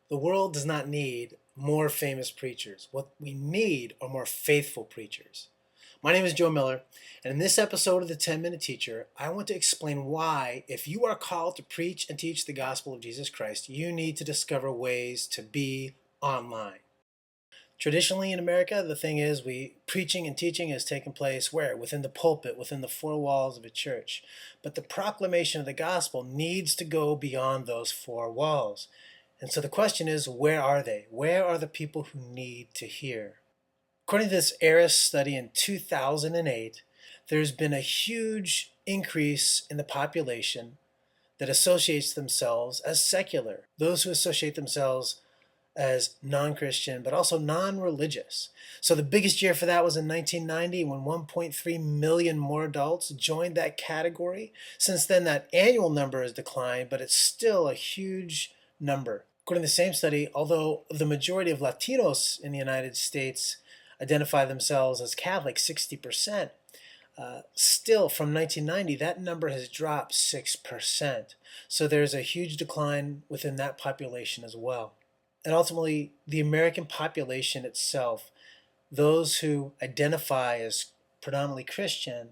The world does not need more famous preachers. What we need are more faithful preachers. My name is Joe Miller, and in this episode of the 10-Minute Teacher, I want to explain why, if you are called to preach and teach the gospel of Jesus Christ, you need to discover ways to be online. Traditionally in America, the thing is, preaching and teaching has taken place where? Within the pulpit, within the four walls of a church. But the proclamation of the gospel needs to go beyond those four walls. And so the question is, where are they? Where are the people who need to hear? According to this ARIS study in 2008, there's been a huge increase in the population that associates themselves as secular. Those who associate themselves as non-Christian, but also non-religious. So the biggest year for that was in 1990 when 1.3 million more adults joined that category. Since then, that annual number has declined, but it's still a huge number. According to the same study, although the majority of Latinos in the United States identify themselves as Catholic, 60%, still from 1990, that number has dropped 6%. So there's a huge decline within that population as well. And ultimately, the American population itself, those who identify as predominantly Christian,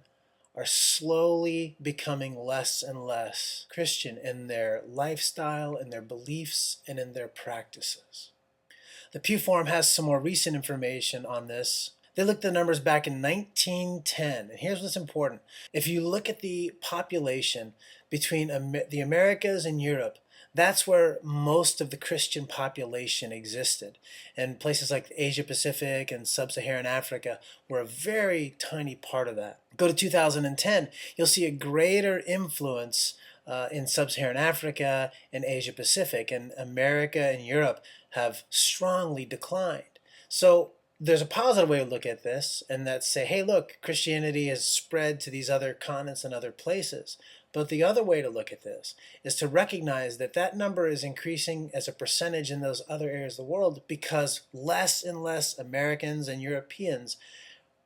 are slowly becoming less and less Christian in their lifestyle, in their beliefs, and in their practices. The Pew Forum has some more recent information on this. They looked at the numbers back in 1910, and here's what's important. If you look at the population between the Americas and Europe, that's where most of the Christian population existed. And places like Asia Pacific and Sub-Saharan Africa were a very tiny part of that. Go to 2010, you'll see a greater influence in Sub-Saharan Africa and Asia Pacific, and America and Europe have strongly declined. So there's a positive way to look at this, and that's say, hey, look, Christianity has spread to these other continents and other places. But the other way to look at this is to recognize that that number is increasing as a percentage in those other areas of the world because less and less Americans and Europeans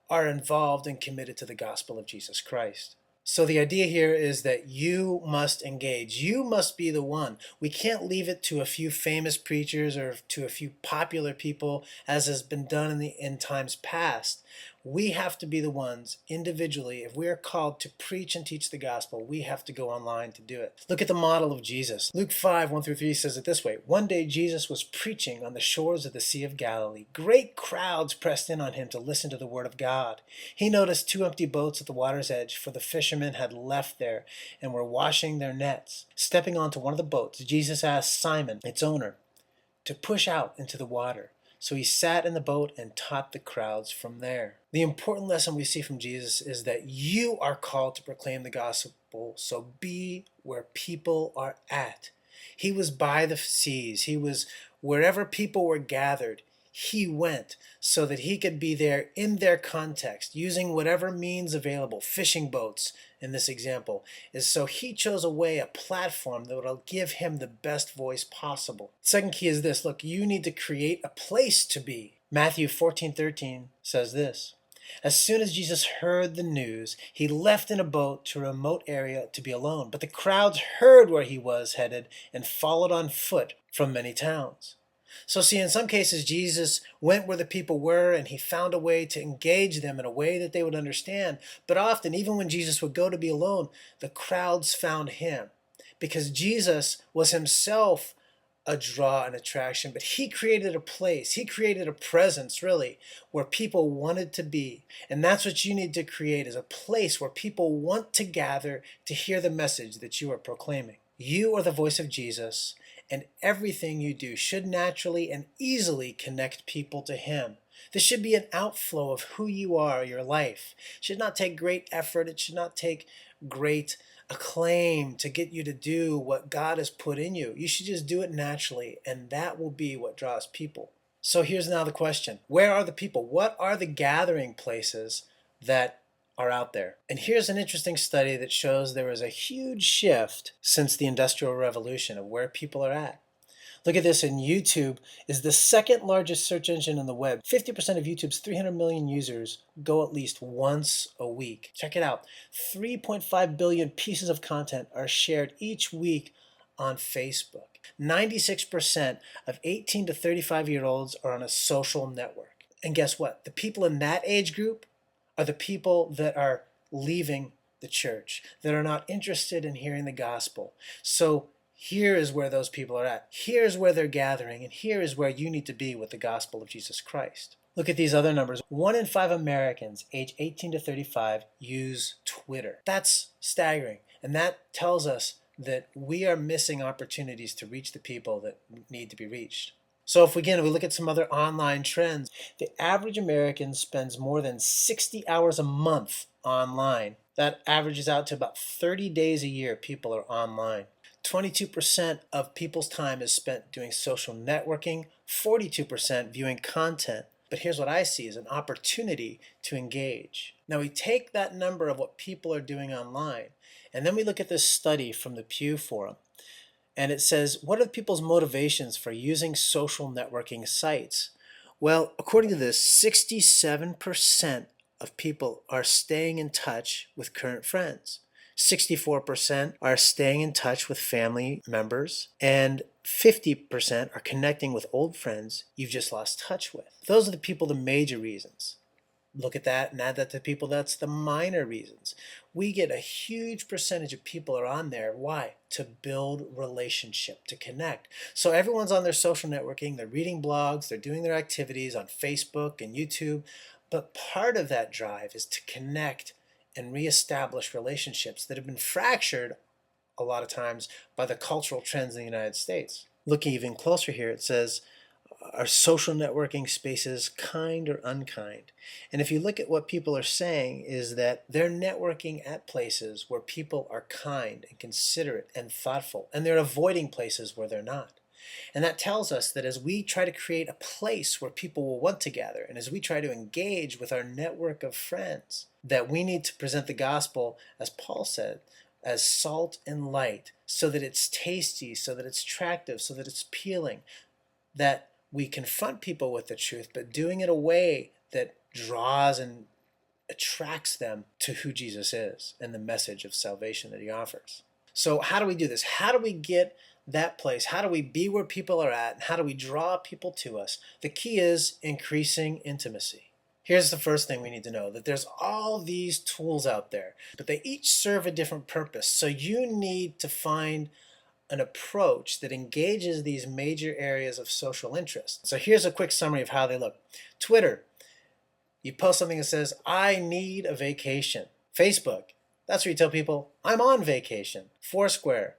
are involved and committed to the gospel of Jesus Christ. So the idea here is that you must engage. You must be the one. We can't leave it to a few famous preachers or to a few popular people as has been done in times past. We have to be the ones individually. If we are called to preach and teach the gospel, we have to go online to do it. Look at the model of Jesus. Luke 5, 1-3 says it this way. One day Jesus was preaching on the shores of the Sea of Galilee. Great crowds pressed in on him to listen to the word of God. He noticed two empty boats at the water's edge, for the fishermen had left there and were washing their nets. Stepping onto one of the boats, Jesus asked Simon, its owner, to push out into the water. So he sat in the boat and taught the crowds from there. The important lesson we see from Jesus is that you are called to proclaim the gospel, so be where people are at. He was by the seas. He was wherever people were gathered. He went so that he could be there in their context, using whatever means available, fishing boats in this example, is so he chose a platform that will give him the best voice possible. Second key is this, look, you need to create a place to be. Matthew 14:13 says this, as soon as Jesus heard the news, he left in a boat to a remote area to be alone. But the crowds heard where he was headed and followed on foot from many towns. So see, in some cases, Jesus went where the people were and he found a way to engage them in a way that they would understand. But often, even when Jesus would go to be alone, the crowds found him because Jesus was himself a draw and attraction, but he created a place, he created a presence really where people wanted to be. And that's what you need to create, is a place where people want to gather to hear the message that you are proclaiming. You are the voice of Jesus, and everything you do should naturally and easily connect people to him. This should be an outflow of who you are, your life. It should not take great effort. It should not take great acclaim to get you to do what God has put in you. You should just do it naturally, and that will be what draws people. So here's now the question. Where are the people? What are the gathering places that are out there? And here's an interesting study that shows there was a huge shift since the Industrial Revolution of where people are at. Look at this, and YouTube is the second largest search engine on the web. 50% of YouTube's 300 million users go at least once a week. Check it out. 3.5 billion pieces of content are shared each week on Facebook. 96% of 18 to 35-year-olds are on a social network. And guess what? The people in that age group are the people that are leaving the church, that are not interested in hearing the gospel. So here is where those people are at. Here's where they're gathering, and here is where you need to be with the gospel of Jesus Christ. Look at these other numbers. 1 in 5 Americans age 18 to 35 use Twitter. That's staggering. And that tells us that we are missing opportunities to reach the people that need to be reached. So if we look at some other online trends, the average American spends more than 60 hours a month online. That averages out to about 30 days a year people are online. 22% of people's time is spent doing social networking, 42% viewing content. But here's what I see as an opportunity to engage. Now we take that number of what people are doing online, and then we look at this study from the Pew Forum. And it says, what are people's motivations for using social networking sites? Well, according to this, 67% of people are staying in touch with current friends. 64% are staying in touch with family members, and 50% are connecting with old friends you've just lost touch with. Those are the major reasons. Look at that and add that to people, that's the minor reasons. We get a huge percentage of people are on there. Why? To build relationship, to connect. So everyone's on their social networking, they're reading blogs, they're doing their activities on Facebook and YouTube. But part of that drive is to connect and reestablish relationships that have been fractured a lot of times by the cultural trends in the United States. Looking even closer here, it says, are social networking spaces kind or unkind? And if you look at what people are saying is that they're networking at places where people are kind and considerate and thoughtful, and they're avoiding places where they're not. And that tells us that as we try to create a place where people will want to gather, and as we try to engage with our network of friends, that we need to present the gospel, as Paul said, as salt and light, so that it's tasty, so that it's attractive, so that it's appealing, that we confront people with the truth, but doing it in a way that draws and attracts them to who Jesus is and the message of salvation that he offers. So how do we do this? How do we get that place? How do we be where people are at? And how do we draw people to us? The key is increasing intimacy. Here's the first thing we need to know, that there's all these tools out there, but they each serve a different purpose. So you need to find an approach that engages these major areas of social interest. So here's a quick summary of how they look. Twitter, you post something that says, I need a vacation. Facebook, that's where you tell people, I'm on vacation. Foursquare,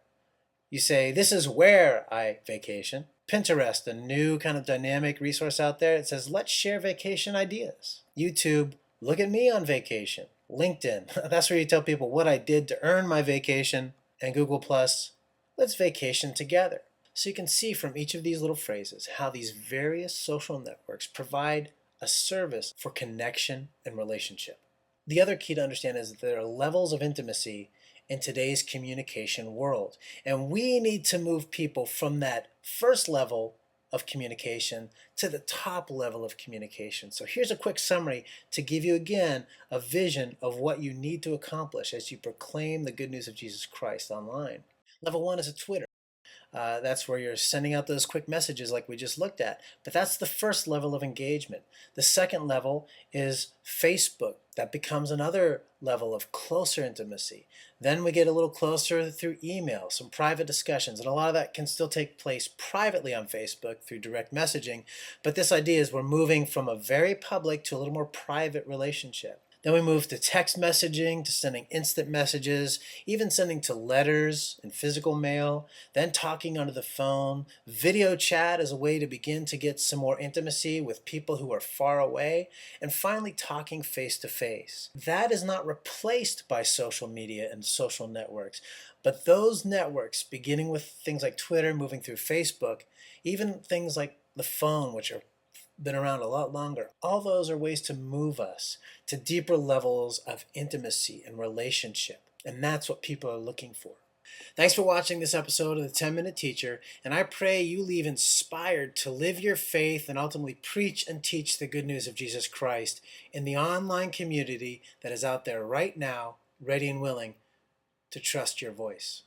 you say, this is where I vacation. Pinterest, a new kind of dynamic resource out there. It says, let's share vacation ideas. YouTube, look at me on vacation. LinkedIn, that's where you tell people what I did to earn my vacation. And Google+, let's vacation together. So you can see from each of these little phrases how these various social networks provide a service for connection and relationship. The other key to understand is that there are levels of intimacy in today's communication world. And we need to move people from that first level of communication to the top level of communication. So here's a quick summary to give you again a vision of what you need to accomplish as you proclaim the good news of Jesus Christ online. Level 1 is a Twitter. That's where you're sending out those quick messages like we just looked at. But that's the first level of engagement. The second level is Facebook. That becomes another level of closer intimacy. Then we get a little closer through email, some private discussions. And a lot of that can still take place privately on Facebook through direct messaging. But this idea is we're moving from a very public to a little more private relationship. Then we move to text messaging, to sending instant messages, even sending to letters and physical mail, then talking onto the phone. Video chat is a way to begin to get some more intimacy with people who are far away, and finally talking face to face. That is not replaced by social media and social networks, but those networks, beginning with things like Twitter, moving through Facebook, even things like the phone, which are been around a lot longer. All those are ways to move us to deeper levels of intimacy and relationship. And that's what people are looking for. Thanks for watching this episode of the 10-Minute Teacher, and I pray you leave inspired to live your faith and ultimately preach and teach the good news of Jesus Christ in the online community that is out there right now, ready and willing to trust your voice.